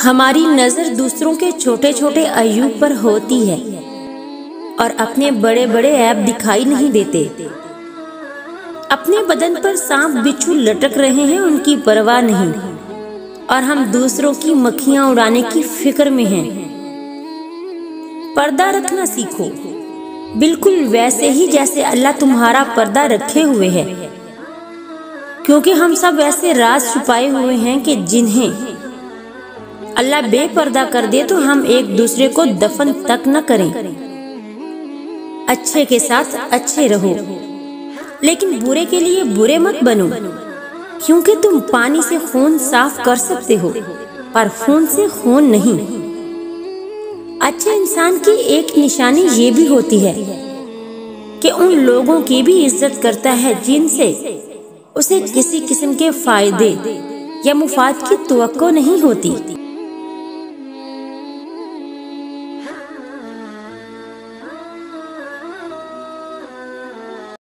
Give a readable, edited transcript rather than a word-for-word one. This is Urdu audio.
ہماری نظر دوسروں کے چھوٹے چھوٹے عیوب پر ہوتی ہے اور اپنے بڑے بڑے عیب دکھائی نہیں دیتے۔ اپنے بدن پر سانپ بچھو لٹک رہے ہیں، ان کی پرواہ نہیں، اور ہم دوسروں کی مکھیاں اڑانے کی فکر میں ہیں۔ پردہ رکھنا سیکھو، بالکل ویسے ہی جیسے اللہ تمہارا پردہ رکھے ہوئے ہے، کیونکہ ہم سب ایسے راز چھپائے ہوئے ہیں کہ جنہیں اللہ بے پردہ کر دے تو ہم ایک دوسرے کو دفن تک نہ کریں۔ اچھے کے ساتھ اچھے رہو، لیکن برے کے لیے برے مت بنو، کیونکہ تم پانی سے خون صاف کر سکتے ہو پر خون سے خون نہیں۔ اچھے انسان کی ایک نشانی یہ بھی ہوتی ہے کہ ان لوگوں کی بھی عزت کرتا ہے جن سے اسے کسی قسم کے فائدے یا مفاد کی توقع نہیں ہوتی۔